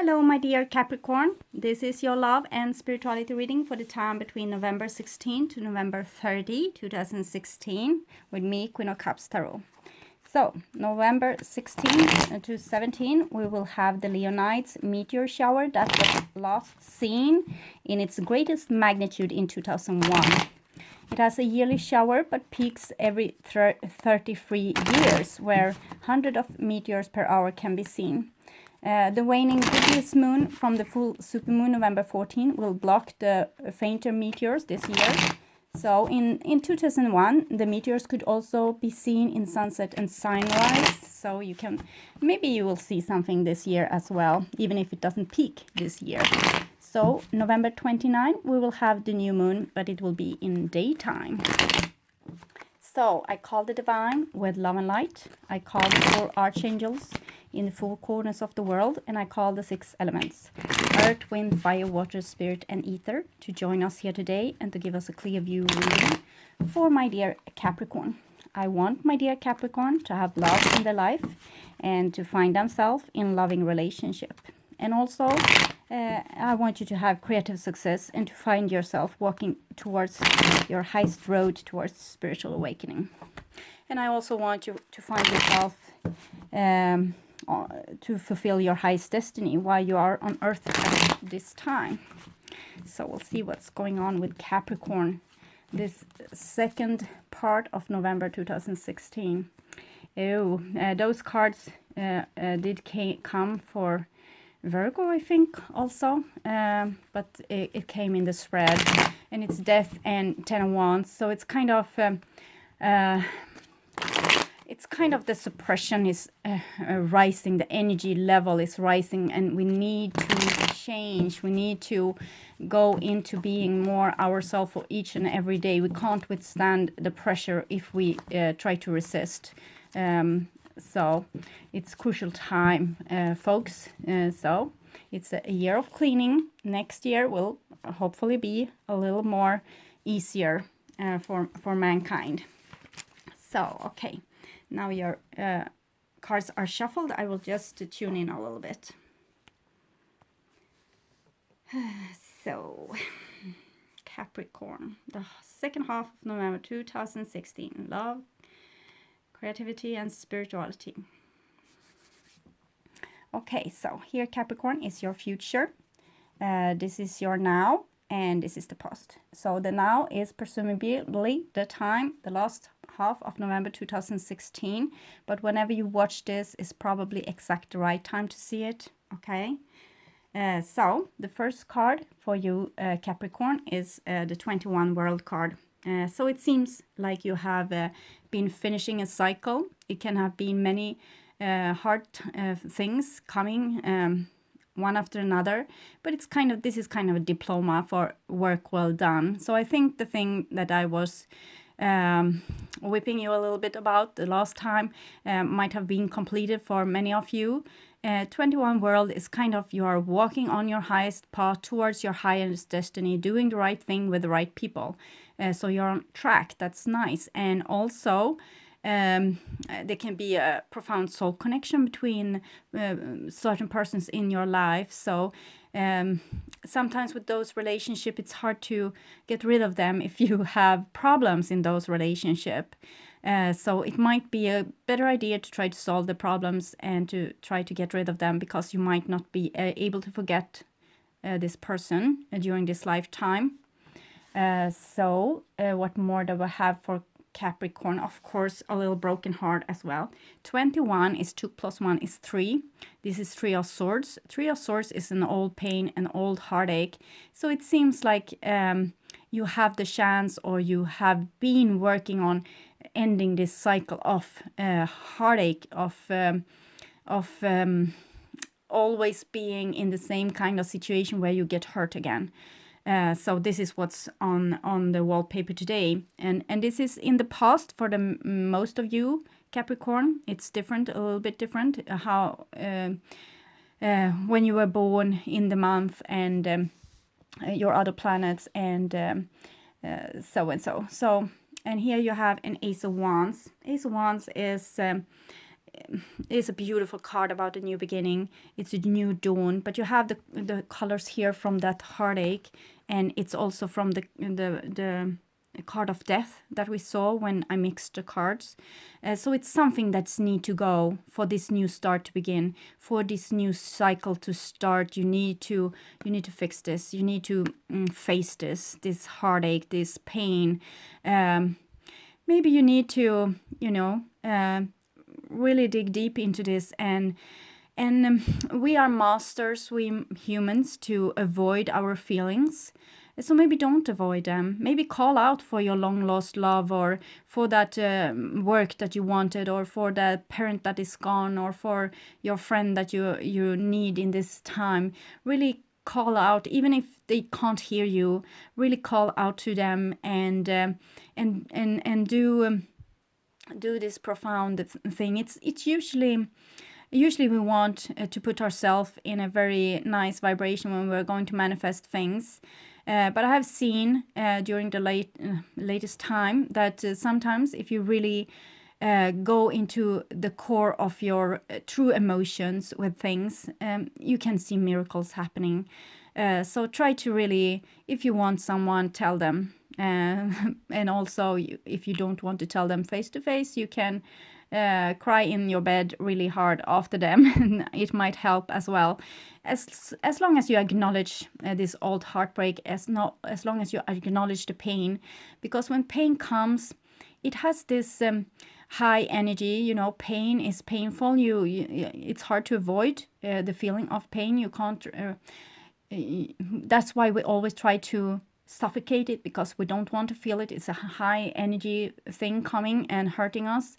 Hello, my dear Capricorn. This is your love and spirituality reading for the time between November 16 to November 30, 2016, with me, Queen of Cups Tarot. So, November 16 to 17, we will have the Leonids meteor shower that was last seen in its greatest magnitude in 2001. It has a yearly shower, but peaks every 33 years, where hundreds of meteors per hour can be seen. The waning previous moon from the full supermoon November 14 will block the fainter meteors this year. So in 2001, the meteors could also be seen in sunset and sunrise. So maybe you will see something this year as well, even if it doesn't peak this year. So November 29, we will have the new moon, but it will be in daytime. So I call the divine with love and light. I call the 4 archangels in the 4 corners of the world, and I call the 6 elements, earth, wind, fire, water, spirit, and ether, to join us here today and to give us a clear view reading for my dear Capricorn. I want my dear Capricorn to have love in their life and to find themselves in loving relationship. And also, I want you to have creative success and to find yourself walking towards your highest road towards spiritual awakening. And I also want you to find yourself to fulfill your highest destiny while you are on earth at this time. So we'll see what's going on with Capricorn this second part of November 2016. Those cards did come for Virgo, I think, also, but it came in the spread, and it's Death and 10 of Wands, so it's kind of the suppression is rising, the energy level is rising, and we need to change. We need to go into being more ourselves for each and every day. We can't withstand the pressure if we try to resist. So it's crucial time, folks. So it's a year of cleaning. Next year will hopefully be a little more easier for mankind. So, okay. Now your cards are shuffled. I will just tune in a little bit. So, Capricorn, the second half of November 2016. Love, creativity, and spirituality. Okay, so here, Capricorn, is your future. This is your now, and this is the past. So the now is presumably the last half of November 2016, but whenever you watch this is probably exact the right time to see it. Okay, so the first card for you, Capricorn, is the 21 World card. So it seems like you have been finishing a cycle. It can have been many hard things coming one after another, but this is kind of a diploma for work well done. So I think the thing that I was whipping you a little bit about the last time might have been completed for many of you. 21 World is kind of, you are walking on your highest path towards your highest destiny, doing the right thing with the right people. So you're on track. That's nice. And also there can be a profound soul connection between certain persons in your life. So sometimes with those relationships, it's hard to get rid of them if you have problems in those relationships. So it might be a better idea to try to solve the problems and to try to get rid of them, because you might not be able to forget this person during this lifetime. So what more do I have for Capricorn? Of course, a little broken heart as well. 21 is 2 plus 1 is 3. This is 3 of Swords. 3 of Swords is an old pain, an old heartache. So it seems like you have the chance, or you have been working on ending this cycle of heartache, of always being in the same kind of situation where you get hurt again. So this is what's on the wallpaper today, and this is in the past for the most of you, Capricorn. It's different, a little bit different, how when you were born in the month, and your other planets, and so and so. So, and here you have an Ace of Wands. Ace of Wands is is a beautiful card about a new beginning. It's a new dawn, but you have the colors here from that heartache, and it's also from the card of death that we saw when I mixed the cards. So it's something that's need to go for this new start to begin, for this new cycle to start. You need to fix this. You need to face this heartache, this pain. Maybe you need to, really dig deep into this, and we are masters, we humans, to avoid our feelings. So maybe don't avoid them. Maybe call out for your long lost love, or for that work that you wanted, or for the parent that is gone, or for your friend that you need in this time. Really call out, even if they can't hear you. Really call out to them, and do this profound thing. It's usually we want to put ourselves in a very nice vibration when we're going to manifest things. But I have seen during the latest time that sometimes if you really go into the core of your true emotions with things, you can see miracles happening. So try to really, if you want someone, tell them. And also, if you don't want to tell them face to face, you can cry in your bed really hard after them. It might help as well. As long as you acknowledge this old heartbreak, as long as you acknowledge the pain, because when pain comes, it has this high energy. Pain is painful. It's hard to avoid the feeling of pain. You can't. That's why we always try to suffocate it, because we don't want to feel it. It's a high energy thing coming and hurting us.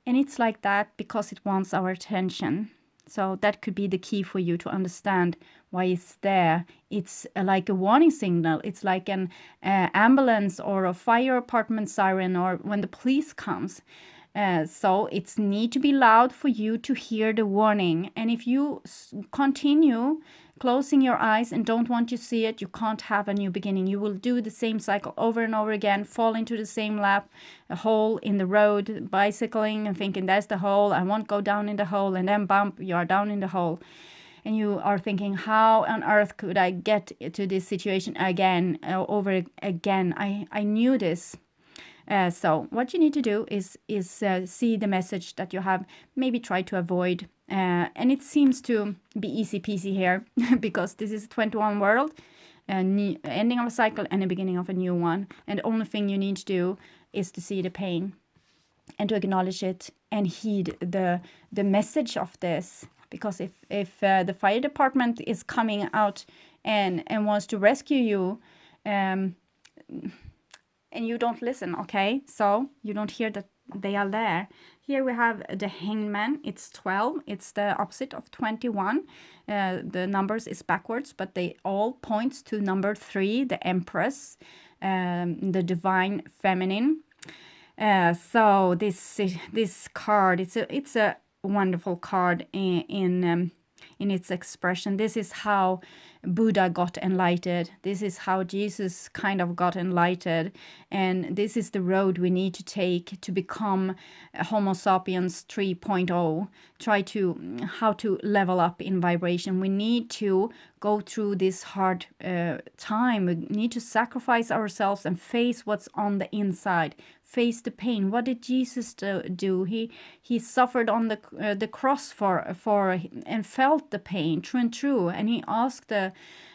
And it's like that because it wants our attention. So that could be the key for you to understand why it's there. It's like a warning signal. It's like an ambulance or a fire department siren, or when the police comes. So it's need to be loud for you to hear the warning. And if you continue closing your eyes and don't want to see it, you can't have a new beginning. You will do the same cycle over and over again, fall into the same lap, a hole in the road, bicycling and thinking that's the hole, I won't go down in the hole, and then bump, you are down in the hole. And you are thinking, how on earth could I get to this situation again, over again? I knew this. So what you need to do is see the message that you have, maybe try to avoid. And it seems to be easy peasy here because this is 21 world, ending of a cycle and the beginning of a new one. And the only thing you need to do is to see the pain and to acknowledge it and heed the message of this. Because if the fire department is coming out and wants to rescue you, and you don't listen, okay? So you don't hear that they are there. Here we have the Hangman. It's 12. It's the opposite of 21. The numbers is backwards, but they all point to number 3, the Empress, the divine feminine. So this card, it's a wonderful card in its expression. This is how Buddha got enlightened. This is how Jesus kind of got enlightened. And this is the road we need to take to become Homo sapiens 3.0. Try to how to level up in vibration. We need to go through this hard time. We need to sacrifice ourselves and face what's on the inside. Face the pain. What did Jesus do? He suffered on the cross for and felt the pain, true, and he asked the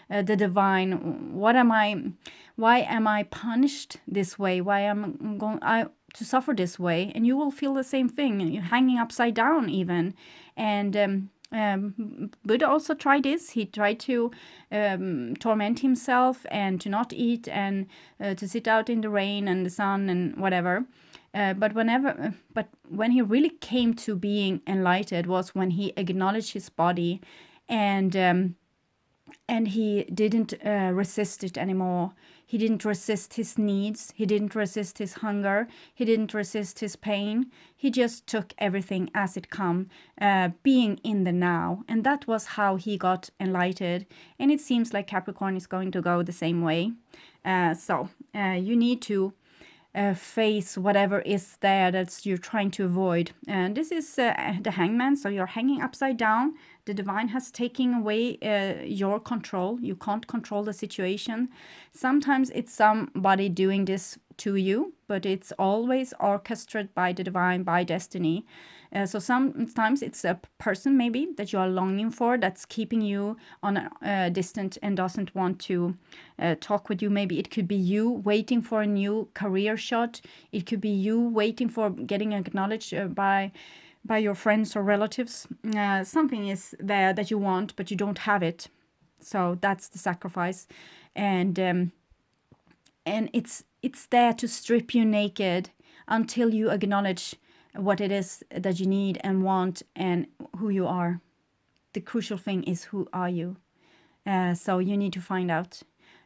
divine, why am I punished this way? Why am I to suffer this way? And you will feel the same thing. You're hanging upside down even, and Buddha also tried this. He tried to torment himself and to not eat and to sit out in the rain and the sun and whatever. But when he really came to being enlightened was when he acknowledged his body, and he didn't resist it anymore. He didn't resist his needs. He didn't resist his hunger. He didn't resist his pain. He just took everything as it come, being in the now. And that was how he got enlightened. And it seems like Capricorn is going to go the same way. So you need to face whatever is there that you're trying to avoid. And this is the Hangman, so you're hanging upside down. The divine has taken away your control. You can't control the situation. Sometimes it's somebody doing this to you, but it's always orchestrated by the divine, by destiny. So sometimes it's a person maybe that you are longing for that's keeping you on a distance and doesn't want to talk with you. Maybe it could be you waiting for a new career shot. It could be you waiting for getting acknowledged by your friends or relatives. Something is there that you want, but you don't have it. So that's the sacrifice. And it's there to strip you naked until you acknowledge what it is that you need and want and who you are. The crucial thing is, who are you? So you need to find out.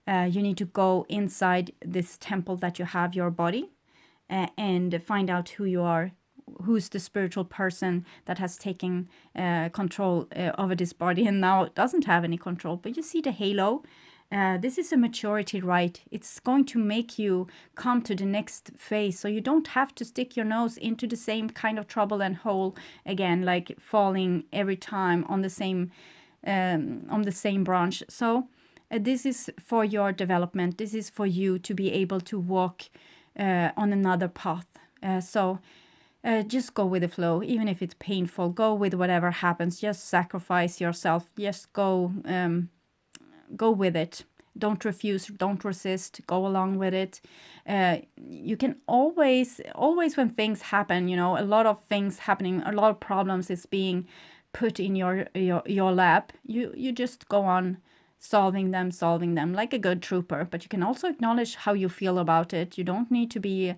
You need to go inside this temple that you have, your body, and find out who you are. Who's the spiritual person that has taken control over this body and now doesn't have any control. But you see the halo. This is a maturity rite. It's going to make you come to the next phase, so you don't have to stick your nose into the same kind of trouble and hole again, like falling every time on the same branch. So this is for your development. This is for you to be able to walk on another path. So just go with the flow, even if it's painful. Go with whatever happens. Just sacrifice yourself. Just go with it. Don't refuse, don't resist, go along with it. You can always when things happen, a lot of things happening, a lot of problems is being put in your lap. You just go on solving them like a good trooper. But you can also acknowledge how you feel about it. You don't need to be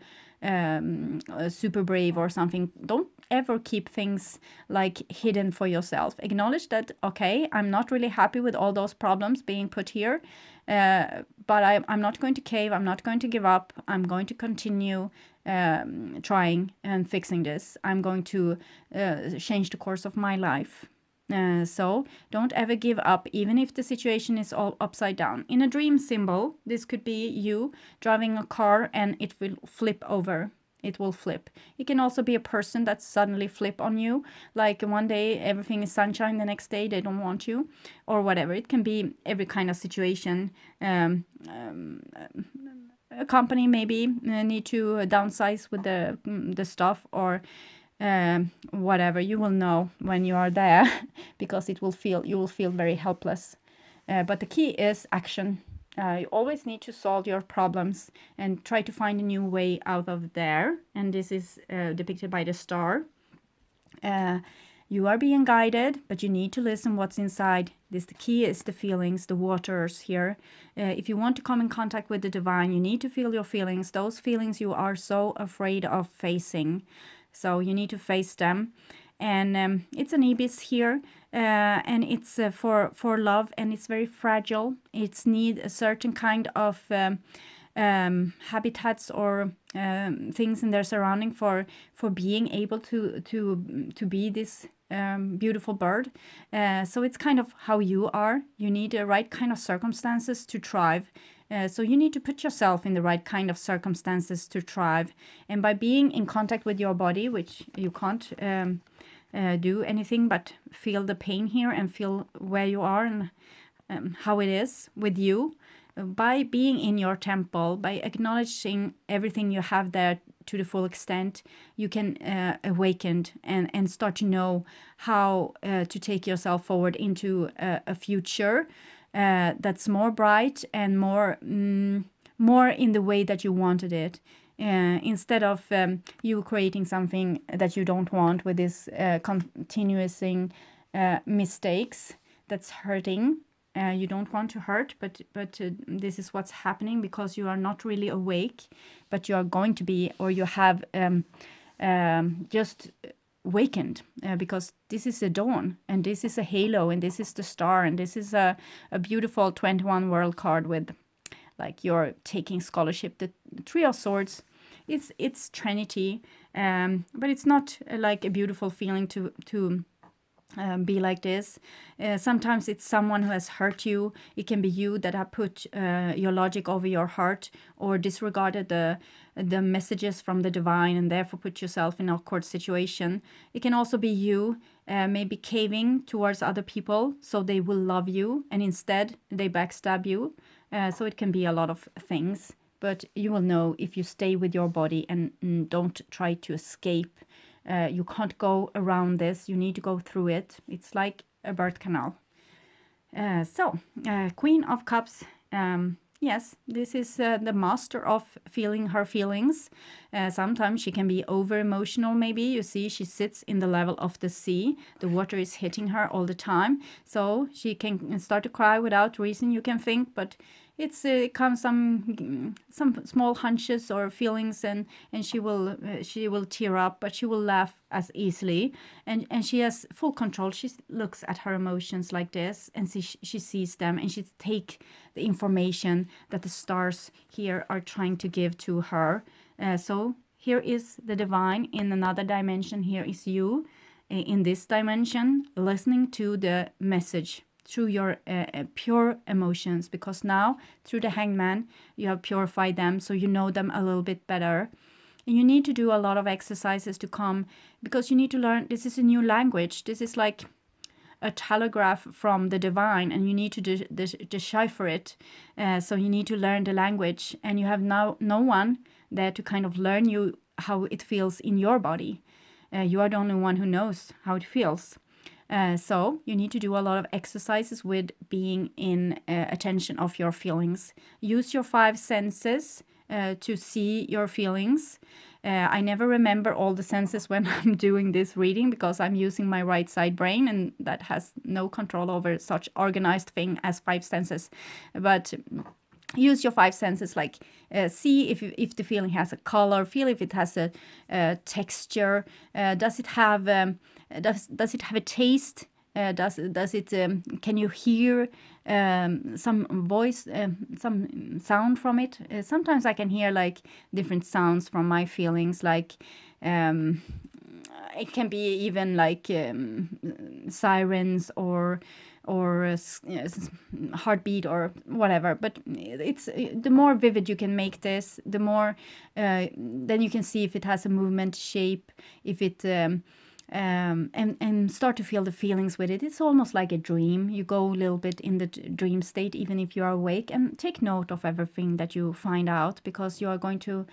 super brave or something. Don't ever keep things like hidden for yourself. Acknowledge that, okay, I'm not really happy with all those problems being put here, but I'm not going to cave. I'm not going to give up. I'm going to continue trying and fixing this. I'm going to change the course of my life. So don't ever give up, even if the situation is all upside down. In a dream symbol, this could be you driving a car and it will flip over. It will flip. It can also be a person that suddenly flip on you. Like one day everything is sunshine, the next day they don't want you, or whatever. It can be every kind of situation. A company maybe need to downsize with the stuff, or whatever. You will know when you are there because you will feel very helpless. But the key is action. You always need to solve your problems and try to find a new way out of there. And this is depicted by the star. You are being guided, but you need to listen what's inside. The key is the feelings, the waters here. If you want to come in contact with the divine, you need to feel your feelings. Those feelings you are so afraid of facing. So you need to face them. And it's an ibis here, and it's for love, and it's very fragile. It's need a certain kind of habitats or things in their surrounding for being able to be this beautiful bird. So it's kind of how you are. You need the right kind of circumstances to thrive. So you need to put yourself in the right kind of circumstances to thrive. And by being in contact with your body, which you can't do anything but feel the pain here and feel where you are and how it is with you, by being in your temple, by acknowledging everything you have there to the full extent, you can awaken and start to know how to take yourself forward into a future that's more bright and more in the way that you wanted it, instead of you creating something that you don't want with this continuous mistakes that's hurting. You don't want to hurt, but this is what's happening because you are not really awake, but you are going to be, or you have just wakened, because this is a dawn, and this is a halo, and this is the star, and this is a beautiful 21 world card with, like, you're taking scholarship. The Three of Swords, it's Trinity, but it's not like a beautiful feeling to be like this. Sometimes it's someone who has hurt you. It can be you that have put your logic over your heart, or disregarded the messages from the divine, and therefore put yourself in an awkward situation. It can also be you maybe caving towards other people so they will love you, and instead they backstab you. So it can be a lot of things, but you will know if you stay with your body and don't try to escape. You can't go around this. You need to go through it. It's like a birth canal. Queen of Cups. Yes, this is the master of feeling her feelings. Sometimes she can be over emotional, maybe. You see, she sits in the level of the sea. The water is hitting her all the time. So she can start to cry without reason, you can think, but it comes some small hunches or feelings, and she will tear up, but she will laugh as easily, and she has full control. She looks at her emotions like this, and she sees them, and she take the information that the stars here are trying to give to her. So here is the divine in another dimension. Here is you in this dimension, listening to the message through your pure emotions, because now through the Hangman you have purified them, so you know them a little bit better. And you need to do a lot of exercises to come, because you need to learn. This is a new language. This is like a telegraph from the divine, and you need to decipher it. So you need to learn the language, and you have now no one there to kind of learn you how it feels in your body. You are the only one who knows how it feels. So you need to do a lot of exercises with being in attention of your feelings. Use your 5 senses to see your feelings. I never remember all the senses when I'm doing this reading, because I'm using my right side brain, and that has no control over such organized thing as 5 senses. But use your 5 senses, like see if the feeling has a color, feel if it has a texture, does it have a taste, does it can you hear some voice, some sound from it? Sometimes I can hear like different sounds from my feelings, like it can be even like sirens or heartbeat or whatever. But it's the more vivid you can make this, the more then you can see if it has a movement, shape, if it and start to feel the feelings with it. It's almost like a dream. You go a little bit in the dream state even if you are awake, and take note of everything that you find out, because you are going to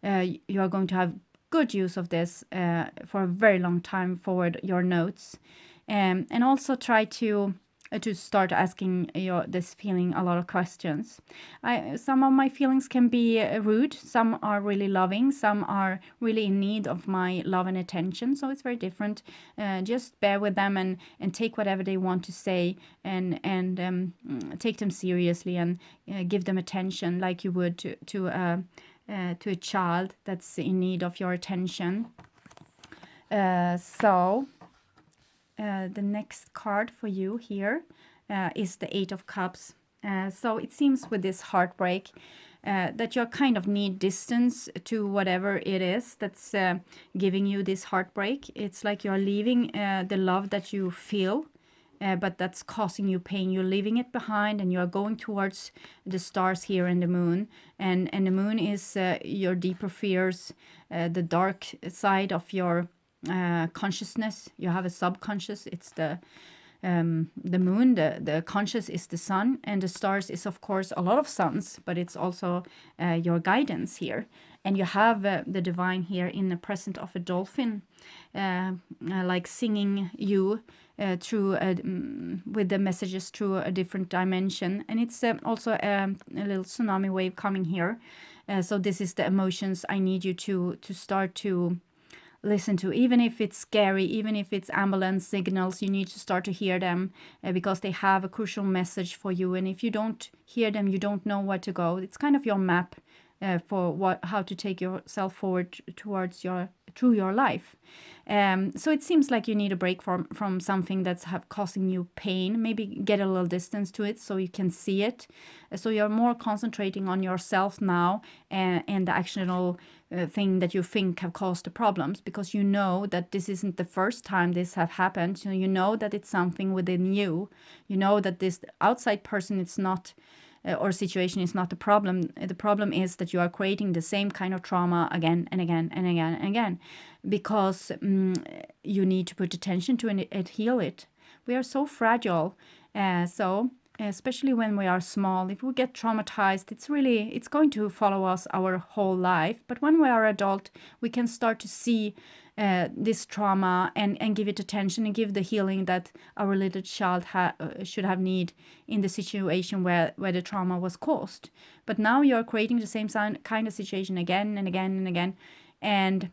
have good use of this for a very long time forward, your notes. And also try to start asking this feeling a lot of questions. Some of my feelings can be rude, some are really loving, some are really in need of my love and attention, so it's very different. Just bear with them and take whatever they want to say, and take them seriously, and give them attention like you would to a child that's in need of your attention. The next card for you here is the 8 of Cups. So it seems with this heartbreak that you kind of need distance to whatever it is that's giving you this heartbreak. It's like you're leaving the love that you feel, but that's causing you pain. You're leaving it behind, and you're going towards the stars here and the moon. And the moon is your deeper fears, the dark side of your consciousness. You have a subconscious. It's the moon. The conscious is the sun, and the stars is of course a lot of suns, but it's also your guidance here. And you have the divine here in the present of a dolphin, like singing you through with the messages through a different dimension. And it's also a little tsunami wave coming here. So this is the emotions I need you to start to listen to. Even if it's scary, even if it's ambulance signals, you need to start to hear them, because they have a crucial message for you. And if you don't hear them, you don't know where to go. It's kind of your map for how to take yourself forward towards through your life. So it seems like you need a break from something that's causing you pain. Maybe get a little distance to it so you can see it. So you're more concentrating on yourself now, and the actionable thing that you think have caused the problems, because you know that this isn't the first time this have happened. So you know that it's something within you. You know that this outside person, it's not or situation is not the problem. The problem is that you are creating the same kind of trauma again and again and again and again, because you need to put attention to it and heal it. We are so fragile. So especially when we are small, if we get traumatized, it's going to follow us our whole life. But when we are adult, we can start to see this trauma and give it attention and give the healing that our little child should have need in the situation where the trauma was caused. But now you're creating the same kind of situation again and again and again. And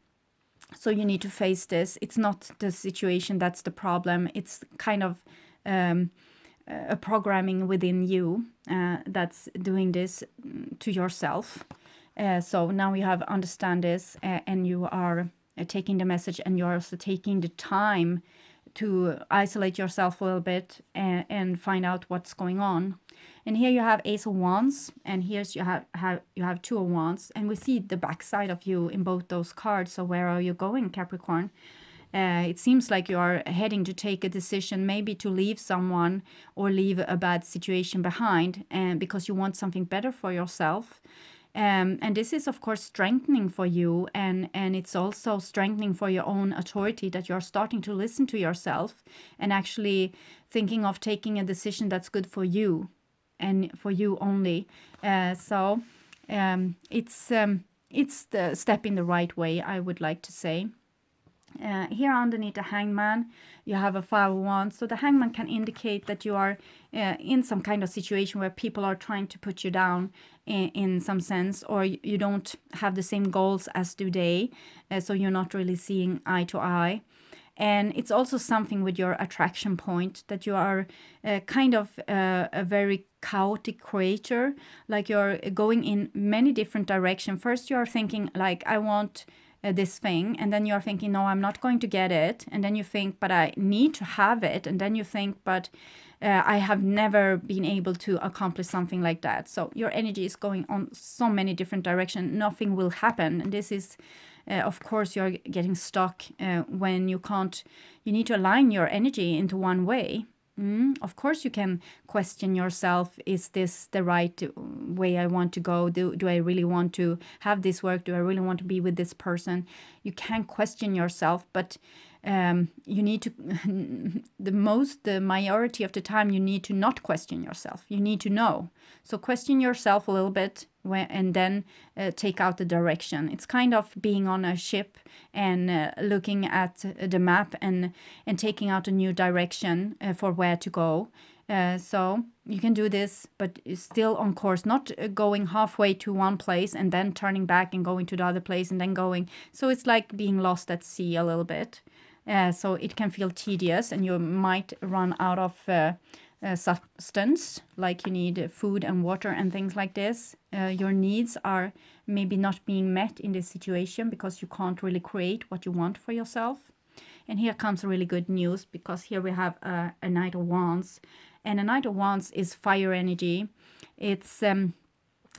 so you need to face this. It's not the situation that's the problem. It's kind of a programming within you that's doing this to yourself. So now you have understand this, and you are taking the message, and you're also taking the time to isolate yourself a little bit and find out what's going on. And here you have Ace of Wands, and here's you have Two of Wands, and we see the backside of you in both those cards. So where are you going, Capricorn? It seems like you are heading to take a decision, maybe to leave someone or leave a bad situation behind, and because you want something better for yourself. And this is, of course, strengthening for you, and it's also strengthening for your own authority, that you're starting to listen to yourself and actually thinking of taking a decision that's good for you and for you only. So it's the step in the right way, I would like to say. Here underneath the Hangman, you have a Five of Wands. So the Hangman can indicate that you are in some kind of situation where people are trying to put you down in some sense, or you don't have the same goals as do they, so you're not really seeing eye to eye. And it's also something with your attraction point, that you are kind of a very chaotic creator, like you're going in many different directions. First you are thinking like, I want this thing, and then you're thinking, no, I'm not going to get it, and then you think, but I need to have it, and then you think, but I have never been able to accomplish something like that. So your energy is going on so many different directions. Nothing will happen. And this is of course you're getting stuck when you need to align your energy into one way. Of course you can question yourself, is this the right way I want to go? Do I really want to have this work? Do I really want to be with this person? You can question yourself, but you need to, the majority of the time, you need to not question yourself. You need to know. So question yourself a little bit and then take out the direction. It's kind of being on a ship and looking at the map and taking out a new direction for where to go. So you can do this, but still on course, not going halfway to one place and then turning back and going to the other place and then going. So it's like being lost at sea a little bit. So it can feel tedious, and you might run out of substance, like you need food and water and things like this. Your needs are maybe not being met in this situation because you can't really create what you want for yourself. And here comes really good news, because here we have a Knight of Wands, and a Knight of Wands is fire energy. It's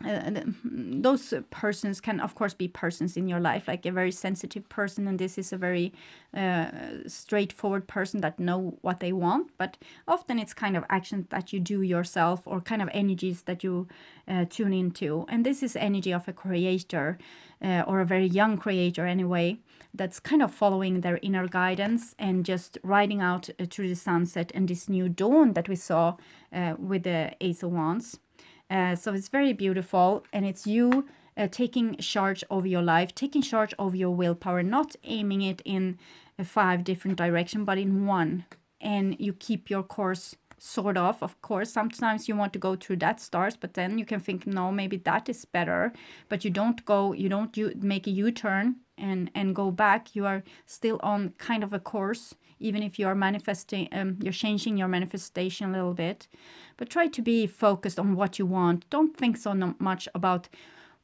those persons can of course be persons in your life, like a very sensitive person, and this is a very straightforward person that know what they want, but often it's kind of actions that you do yourself, or kind of energies that you tune into. And this is energy of a creator, or a very young creator anyway, that's kind of following their inner guidance and just riding out through the sunset and this new dawn that we saw with the Ace of Wands. So it's very beautiful, and it's you taking charge over your life, taking charge over your willpower, not aiming it in 5 different directions, but in one. And you keep your course sort of course. Sometimes you want to go through that stars, but then you can think, no, maybe that is better. But you don't make a U-turn and go back. You are still on kind of a course, even if you are manifesting, you're changing your manifestation a little bit. But try to be focused on what you want. Don't think so much about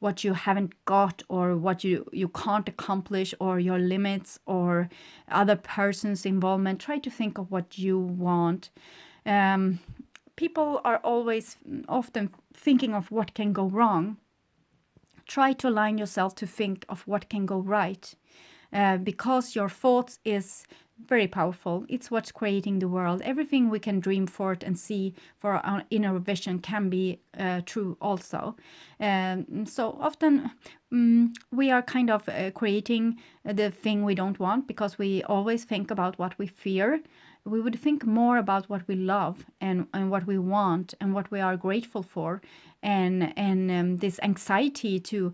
what you haven't got, or what you can't accomplish, or your limits, or other person's involvement. Try to think of what you want. People are always often thinking of what can go wrong. Try to align yourself to think of what can go right, because your thoughts is very powerful. It's what's creating the world. Everything we can dream for it and see for our inner vision can be true also. So often we are kind of creating the thing we don't want, because we always think about what we fear. We would think more about what we love, and what we want, and what we are grateful for, and this anxiety to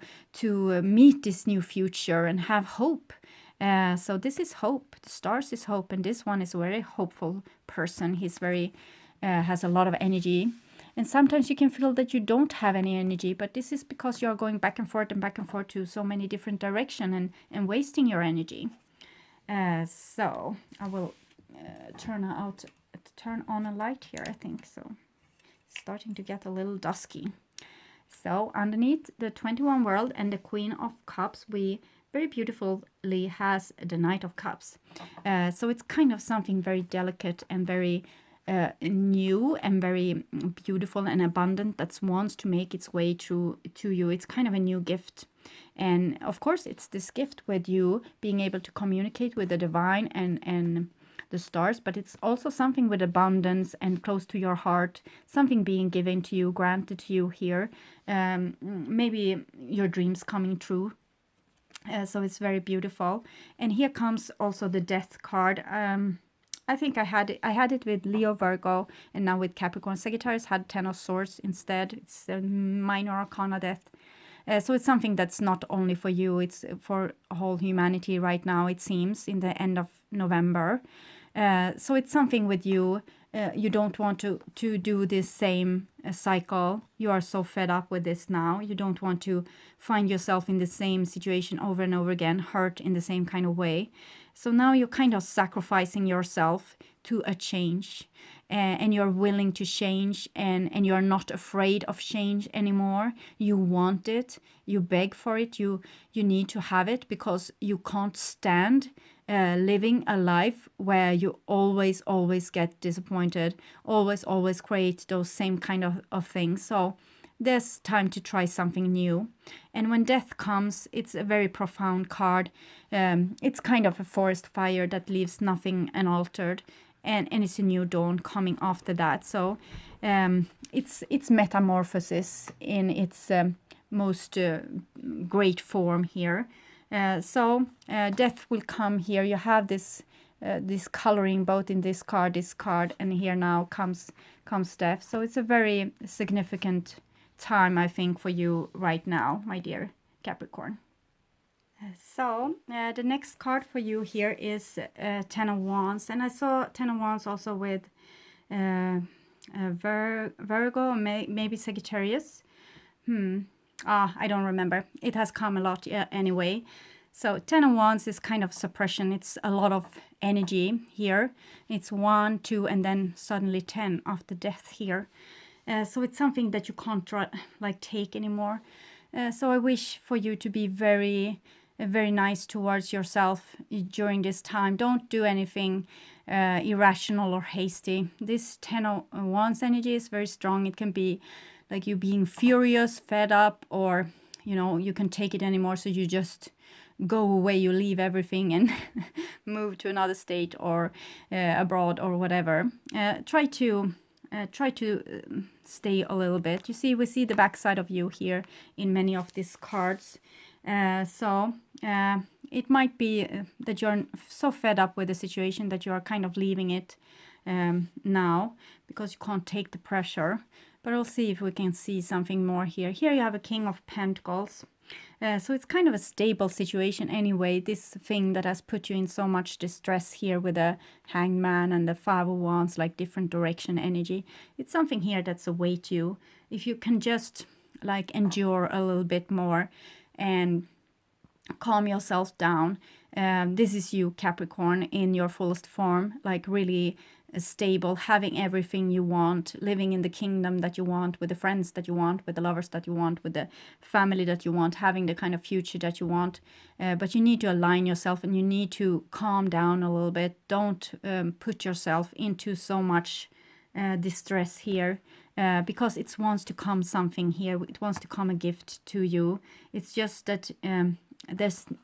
meet this new future and have hope. So this is hope. The stars is hope, and this one is a very hopeful person. He's very has a lot of energy, and sometimes you can feel that you don't have any energy, but this is because you're going back and forth to so many different directions, and wasting your energy. So I will turn on a light here, I think. So it's starting to get a little dusky. So underneath the 21 world and the Queen of Cups, we very beautifully has the Knight of Cups. So it's kind of something very delicate and very new and very beautiful and abundant that wants to make its way to you. It's kind of a new gift. And of course, it's this gift with you being able to communicate with the divine and the stars, but it's also something with abundance and close to your heart, something being given to you, granted to you here. Maybe your dreams coming true. So it's very beautiful. And here comes also the Death card. I think I had it with Leo, Virgo, and now with Capricorn. Sagittarius had 10 of Swords instead. It's a minor arcana death. So it's something that's not only for you, it's for whole humanity right now, it seems, in the end of November. So it's something with you. You don't want to do this same cycle. You are so fed up with this now. You don't want to find yourself in the same situation over and over again, hurt in the same kind of way. So now you're kind of sacrificing yourself to a change, and you're willing to change, and you're not afraid of change anymore. You want it. You beg for it. You need to have it, because you can't stand living a life where you always get disappointed, always create those same kind of things. So there's time to try something new. And when death comes, it's a very profound card. It's kind of a forest fire that leaves nothing unaltered, and it's a new dawn coming after that. So it's metamorphosis in its most great form here. So death will come here. You have this coloring both in this card, and here now comes death. So it's a very significant time, I think, for you right now, my dear Capricorn. So the next card for you here is 10 of Wands, and I saw 10 of Wands also with Virgo, maybe Sagittarius. I don't remember. It has come a lot anyway. So 10 of Wands is kind of suppression. It's a lot of energy here. It's 1, 2, and then suddenly 10 after death here. So it's something that you can't take anymore. So I wish for you to be very, very nice towards yourself during this time. Don't do anything irrational or hasty. This 10 of Wands energy is very strong. It can be like you being furious, fed up, or, you can take it anymore. So you just go away, you leave everything and move to another state or abroad or whatever. Try to stay a little bit. You see, we see the backside of you here in many of these cards. So it might be that you're so fed up with the situation that you are kind of leaving it now, because you can't take the pressure. But I'll see if we can see something more here. Here you have a King of Pentacles. So it's kind of a stable situation anyway. This thing that has put you in so much distress here with the Hanged Man and the Five of Wands, like different direction energy. It's something here that's await you. If you can just endure a little bit more and calm yourself down. This is you, Capricorn, in your fullest form, really stable, having everything you want, living in the kingdom that you want, with the friends that you want, with the lovers that you want, with the family that you want, having the kind of future that you want. But you need to align yourself, and you need to calm down a little bit. Don't put yourself into so much distress here, because it wants to come something here. It wants to come a gift to you. It's just that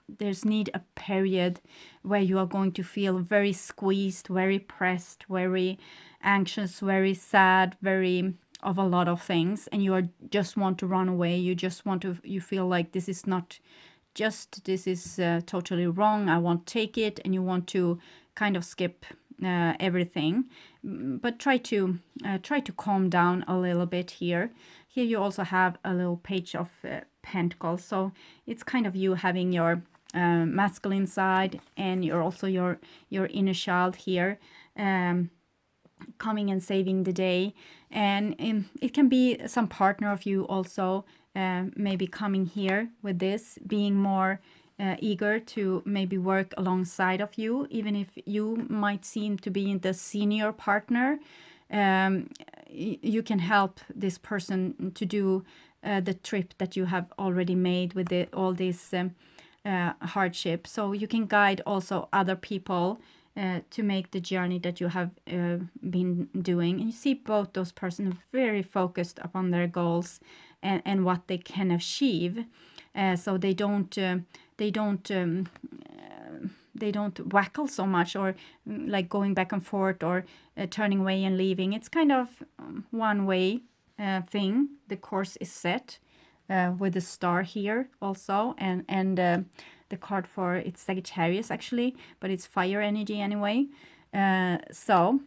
there's need a period where you are going to feel very squeezed, very pressed, very anxious, very sad, very of a lot of things, and you are just want to run away. You just want to, you feel like this is not just, this is totally wrong, I won't take it, and you want to kind of skip everything. But try to calm down a little bit here. Here you also have a little page of pentacles, so it's kind of you having your masculine side, and you're also your inner child here, coming and saving the day. And it can be some partner of you also, maybe coming here with this, being more eager to maybe work alongside of you, even if you might seem to be the senior partner. You can help this person to do the trip that you have already made with all this hardship. So you can guide also other people to make the journey that you have been doing. And you see both those persons very focused upon their goals and what they can achieve. So they don't wackle so much, or like going back and forth, or turning away and leaving. It's kind of one way thing. The course is set with the star here also, and the card for it's Sagittarius actually, but it's fire energy anyway. So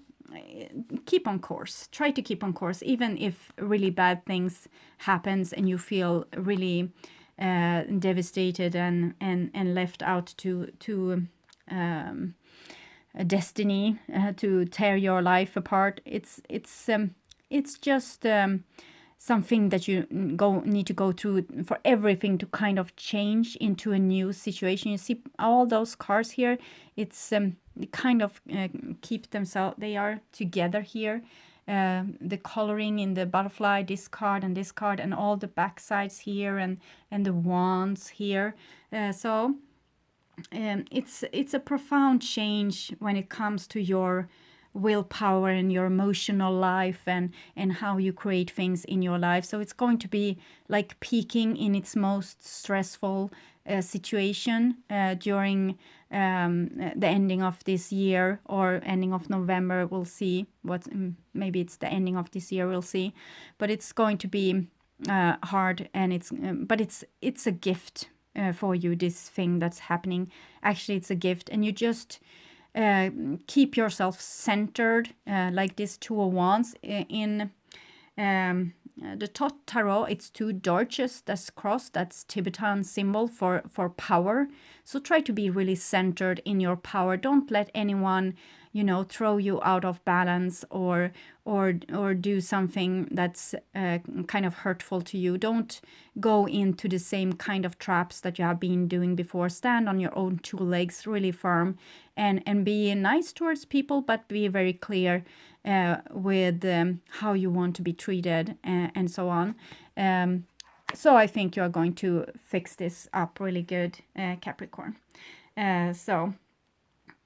keep on course. Try to keep on course, even if really bad things happens and you feel really devastated and left out to a destiny to tear your life apart. It's just something that you need to go through for everything to kind of change into a new situation. You see all those cards here. It's kind of keep themselves. They are together here. The coloring in the butterfly, this card, and all the back sides here, and the wands here. So it's a profound change when it comes to your willpower and your emotional life, and how you create things in your life. So it's going to be like peaking in its most stressful situation during the ending of this year, or ending of November. We'll see what, maybe it's the ending of this year, we'll see. But it's going to be hard, and it's a gift for you, this thing that's happening. Actually, it's a gift, and you just keep yourself centered, like this Two of Wands. In the Tot Tarot, it's two torches that's crossed. That's Tibetan symbol for power. So try to be really centered in your power. Don't let anyone, throw you out of balance, or do something that's kind of hurtful to you. Don't go into the same kind of traps that you have been doing before. Stand on your own two legs, really firm, and be nice towards people, but be very clear with how you want to be treated, and so on. So I think you are going to fix this up really good, Capricorn. So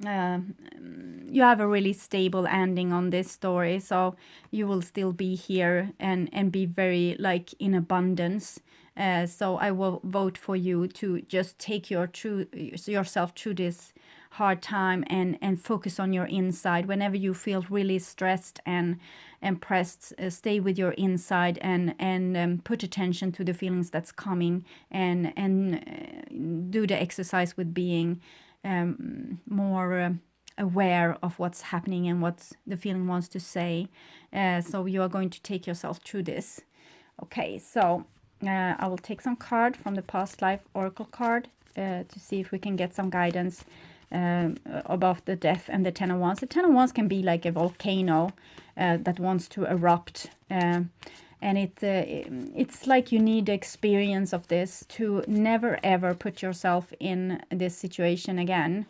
you have a really stable ending on this story, so you will still be here and be very in abundance. So I will vote for you to just take yourself through this hard time, and focus on your inside. Whenever you feel really stressed and pressed, stay with your inside, and put attention to the feelings that's coming, and do the exercise with being more aware of what's happening and what the feeling wants to say. So you are going to take yourself through this. Okay, so I will take some card from the past life oracle card to see if we can get some guidance about the death and the Ten of Wands. The Ten of Wands can be like a volcano that wants to erupt, and it's like you need the experience of this to never ever put yourself in this situation again.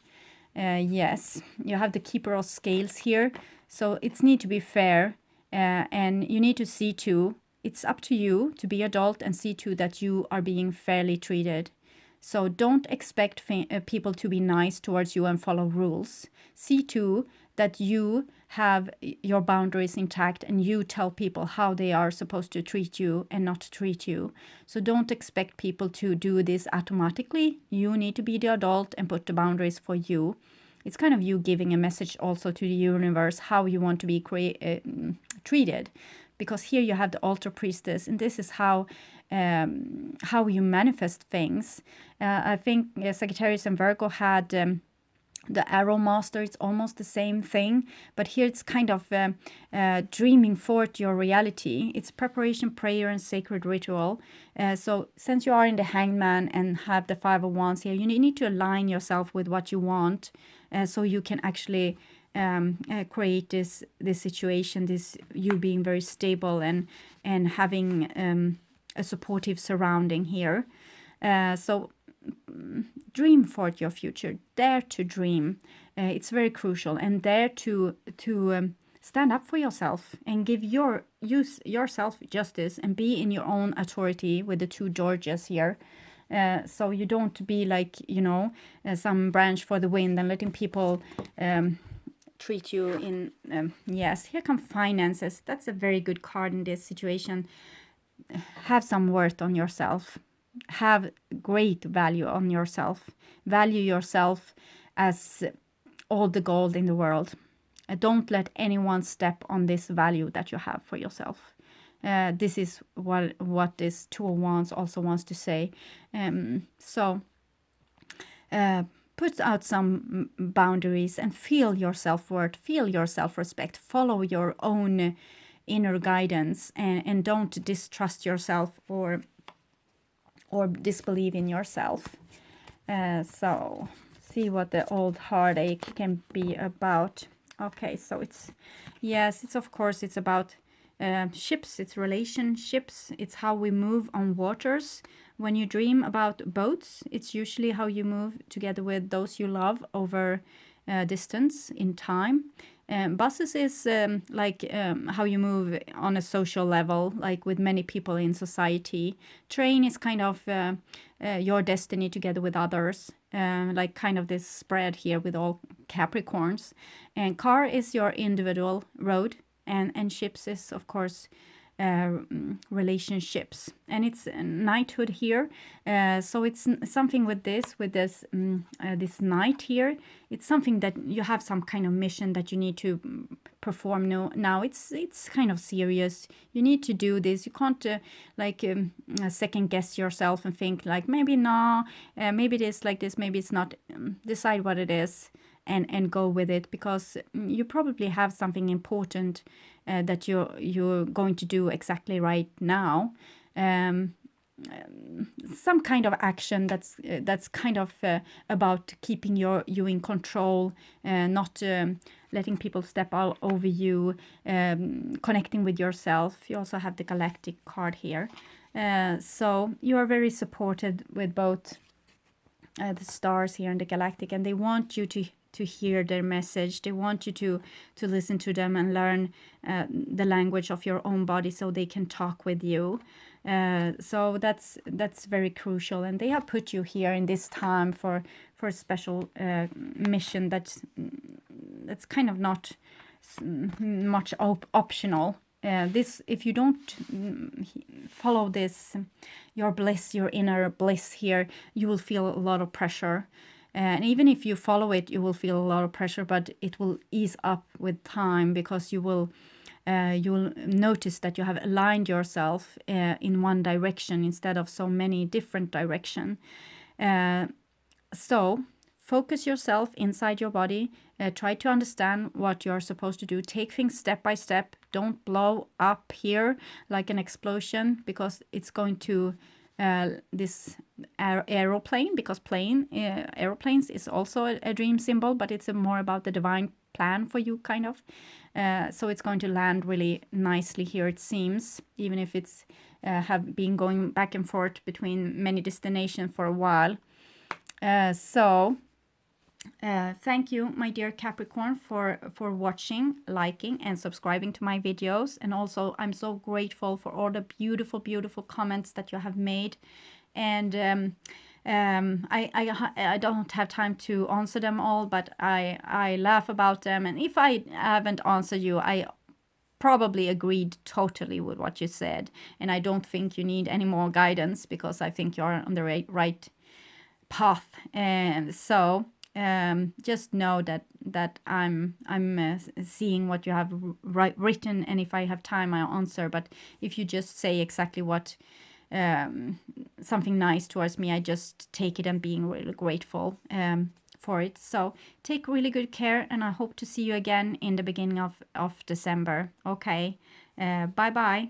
Yes, you have the Keeper of Scales here. So it's need to be fair, and you need to see to, it's up to you to be adult and see to that you are being fairly treated. So don't expect people to be nice towards you and follow rules. See to that you have your boundaries intact and you tell people how they are supposed to treat you and not treat you. So don't expect people to do this automatically. You need to be the adult and put the boundaries for you. It's kind of you giving a message also to the universe how you want to be treated. Because here you have the altar priestess, and this is how you manifest things. I think Sagittarius and Virgo had the Arrow Master. It's almost the same thing, but here it's kind of dreaming forth your reality. It's preparation, prayer, and sacred ritual. So since you are in the Hangman and have the Five of Wands here, you need to align yourself with what you want, so you can actually create this situation, this you being very stable and having a supportive surrounding here. So dream forth your future, dare to dream. It's very crucial, and dare to stand up for yourself and give yourself justice and be in your own authority with the two Georges here. So you don't be like, some branch for the wind and letting people treat you in, yes, here come finances. That's a very good card in this situation. Have some worth on yourself. Have great value on yourself. Value yourself as all the gold in the world. Don't let anyone step on this value that you have for yourself. This is what this Two of Wands also wants to say. So put out some boundaries and feel your self-worth, feel your self-respect, follow your own inner guidance, and don't distrust yourself or disbelieve in yourself. So see what the old heartache can be about. Okay, so it's of course it's about ships, it's relationships, it's how we move on waters. When you dream about boats, it's usually how you move together with those you love over distance in time. Buses is how you move on a social level, like with many people in society. Train is kind of your destiny together with others, like kind of this spread here with all Capricorns. And car is your individual road, and ships is, of course, relationships, and it's knighthood here. So it's something with this knight here. It's something that you have some kind of mission that you need to perform now. It's kind of serious. You need to do this. You can't second guess yourself and think like maybe maybe it is like this, maybe it's not. Decide what it is and go with it, because you probably have something important that you're going to do exactly right now. Some kind of action that's kind of about keeping you in control, not letting people step all over you, connecting with yourself. You also have the Galactic card here. So you are very supported with both the stars here and the Galactic, and they want you to hear their message. They want you to listen to them and learn the language of your own body so they can talk with you. So that's very crucial, and they have put you here in this time for a special mission that's kind of not much optional. This, if you don't follow this, your bliss, your inner bliss here, you will feel a lot of pressure. And even if you follow it, you will feel a lot of pressure, but it will ease up with time, because you will notice that you have aligned yourself in one direction instead of so many different directions. So focus yourself inside your body. Try to understand what you're supposed to do. Take things step by step. Don't blow up here like an explosion, because it's going to this aeroplane, because aeroplanes is also a dream symbol, but it's more about the divine plan for you, kind of. So it's going to land really nicely here, it seems, even if it's have been going back and forth between many destinations for a while. So Thank you, my dear Capricorn, for watching, liking, and subscribing to my videos. And also, I'm so grateful for all the beautiful, beautiful comments that you have made. And I don't have time to answer them all, but I laugh about them. And if I haven't answered you, I probably agreed totally with what you said. And I don't think you need any more guidance, because I think you're on the right path. And so just know that I'm seeing what you have written, and if I have time I'll answer. But if you just say exactly what something nice towards me, I just take it and being really grateful for it. So take really good care, and I hope to see you again in the beginning of December. Okay, bye bye.